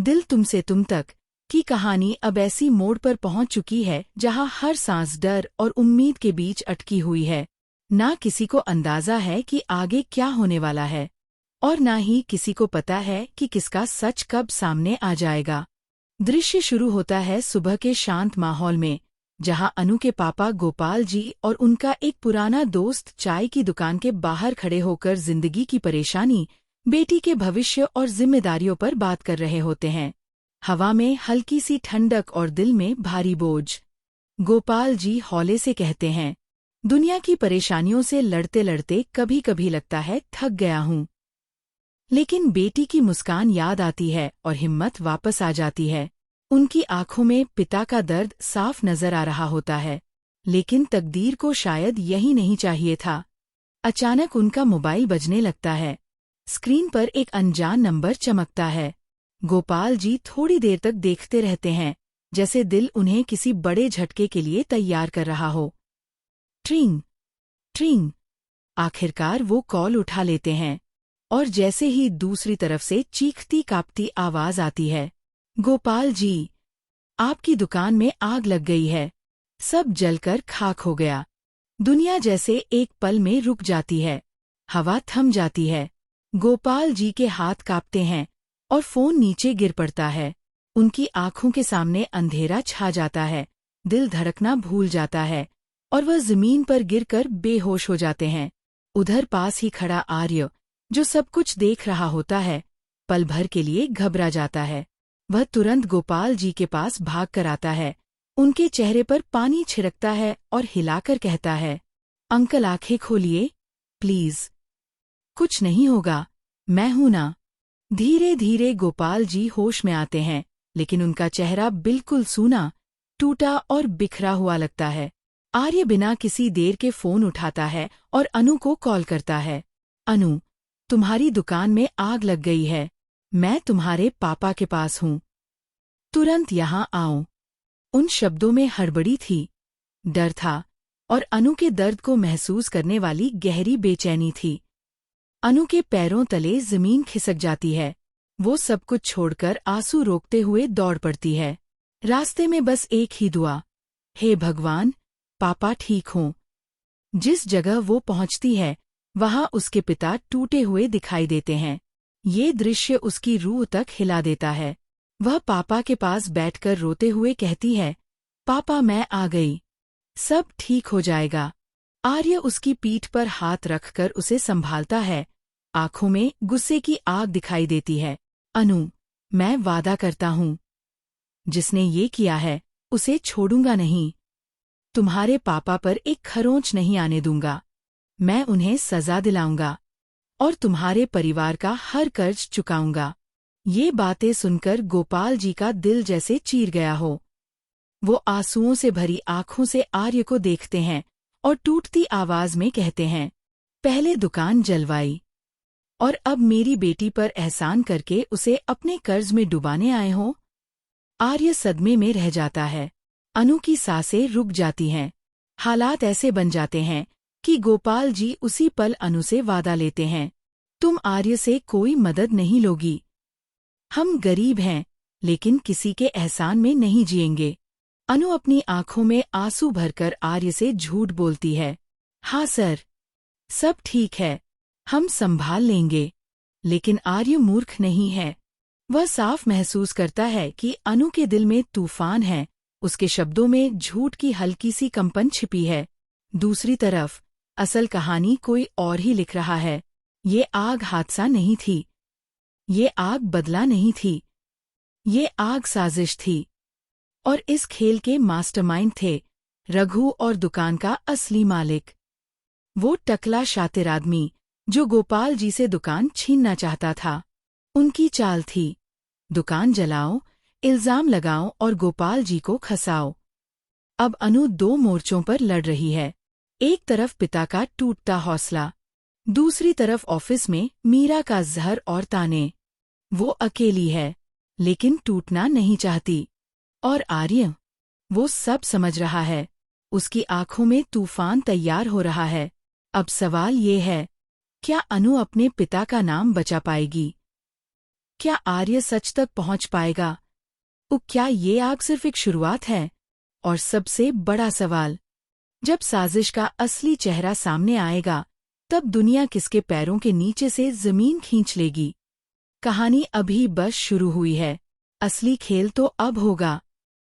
दिल तुमसे तुम तक की कहानी अब ऐसी मोड़ पर पहुंच चुकी है जहां हर सांस डर और उम्मीद के बीच अटकी हुई है। ना किसी को अंदाजा है कि आगे क्या होने वाला है और ना ही किसी को पता है कि किसका सच कब सामने आ जाएगा। दृश्य शुरू होता है सुबह के शांत माहौल में, जहां अनु के पापा गोपाल जी और उनका एक पुराना दोस्त चाय की दुकान के बाहर खड़े होकर जिंदगी की परेशानी, बेटी के भविष्य और जिम्मेदारियों पर बात कर रहे होते हैं। हवा में हल्की सी ठंडक और दिल में भारी बोझ। गोपाल जी हौले से कहते हैं, दुनिया की परेशानियों से लड़ते लड़ते कभी कभी लगता है थक गया हूँ। लेकिन बेटी की मुस्कान याद आती है और हिम्मत वापस आ जाती है। उनकी आंखों में पिता का दर्द साफ नजर आ रहा होता है, लेकिन तकदीर को शायद यही नहीं चाहिए था। अचानक उनका मोबाइल बजने लगता है। स्क्रीन पर एक अनजान नंबर चमकता है। गोपाल जी थोड़ी देर तक देखते रहते हैं, जैसे दिल उन्हें किसी बड़े झटके के लिए तैयार कर रहा हो। ट्रिंग ट्रिंग। आखिरकार वो कॉल उठा लेते हैं और जैसे ही दूसरी तरफ से चीखती कांपती आवाज आती है, गोपाल जी, आपकी दुकान में आग लग गई है। सब जलकर खाक हो गया। दुनिया जैसे एक पल में रुक जाती है। हवा थम जाती है। गोपाल जी के हाथ कांपते हैं और फोन नीचे गिर पड़ता है। उनकी आंखों के सामने अंधेरा छा जाता है, दिल धड़कना भूल जाता है और वह जमीन पर गिरकर बेहोश हो जाते हैं। उधर पास ही खड़ा आर्य, जो सब कुछ देख रहा होता है, पल भर के लिए घबरा जाता है। वह तुरंत गोपाल जी के पास भाग कर आता है, उनके चेहरे पर पानी छिड़कता है और हिलाकर कहता है, अंकल आंखें खोलिए, प्लीज। कुछ नहीं होगा, मैं हूं ना। धीरे धीरे गोपाल जी होश में आते हैं, लेकिन उनका चेहरा बिल्कुल सूना, टूटा और बिखरा हुआ लगता है। आर्य बिना किसी देर के फोन उठाता है और अनु को कॉल करता है। अनु, तुम्हारी दुकान में आग लग गई है। मैं तुम्हारे पापा के पास हूँ। तुरंत यहाँ आओ। उन शब्दों में हड़बड़ी थी, डर था और अनु के दर्द को महसूस करने वाली गहरी बेचैनी थी। अनु के पैरों तले जमीन खिसक जाती है। वो सब कुछ छोड़कर आंसू रोकते हुए दौड़ पड़ती है। रास्ते में बस एक ही दुआ, हे भगवान, पापा ठीक हों। जिस जगह वो पहुंचती है, वहां उसके पिता टूटे हुए दिखाई देते हैं। ये दृश्य उसकी रूह तक हिला देता है। वह पापा के पास बैठकर रोते हुए कहती है, पापा मैं आ गई, सब ठीक हो जाएगा। आर्य उसकी पीठ पर हाथ रखकर उसे संभालता है। आंखों में गुस्से की आग दिखाई देती है। अनु, मैं वादा करता हूँ, जिसने ये किया है उसे छोड़ूंगा नहीं। तुम्हारे पापा पर एक खरोंच नहीं आने दूंगा। मैं उन्हें सजा दिलाऊंगा और तुम्हारे परिवार का हर कर्ज चुकाऊंगा। ये बातें सुनकर गोपाल जी का दिल जैसे चीर गया हो। वो आंसुओं से भरी आंखों से आर्य को देखते हैं और टूटती आवाज में कहते हैं, पहले दुकान जलवाई और अब मेरी बेटी पर एहसान करके उसे अपने कर्ज में डुबाने आए हो। आर्य सदमे में रह जाता है। अनु की सांसें रुक जाती हैं। हालात ऐसे बन जाते हैं कि गोपाल जी उसी पल अनु से वादा लेते हैं, तुम आर्य से कोई मदद नहीं लोगी। हम गरीब हैं, लेकिन किसी के एहसान में नहीं जिएंगे। अनु अपनी आंखों में आंसू भरकर आर्य से झूठ बोलती है, हाँ सर, सब ठीक है, हम संभाल लेंगे। लेकिन आर्य मूर्ख नहीं है। वह साफ महसूस करता है कि अनु के दिल में तूफान है। उसके शब्दों में झूठ की हल्की सी कंपन छिपी है। दूसरी तरफ असल कहानी कोई और ही लिख रहा है। ये आग हादसा नहीं थी। ये आग बदला नहीं थी। ये आग साजिश थी। और इस खेल के मास्टरमाइंड थे रघु और दुकान का असली मालिक। वो टकला शातिर आदमी जो गोपाल जी से दुकान छीनना चाहता था। उनकी चाल थी, दुकान जलाओ, इल्जाम लगाओ और गोपाल जी को खसाओ। अब अनु दो मोर्चों पर लड़ रही है। एक तरफ पिता का टूटता हौसला, दूसरी तरफ ऑफिस में मीरा का जहर और ताने। वो अकेली है, लेकिन टूटना नहीं चाहती। और आर्य, वो सब समझ रहा है। उसकी आंखों में तूफान तैयार हो रहा है। अब सवाल ये है, क्या अनु अपने पिता का नाम बचा पाएगी? क्या आर्य सच तक पहुंच पाएगा? क्या ये आग सिर्फ एक शुरुआत है? और सबसे बड़ा सवाल, जब साजिश का असली चेहरा सामने आएगा, तब दुनिया किसके पैरों के नीचे से जमीन खींच लेगी? कहानी अभी बस शुरू हुई है, असली खेल तो अब होगा।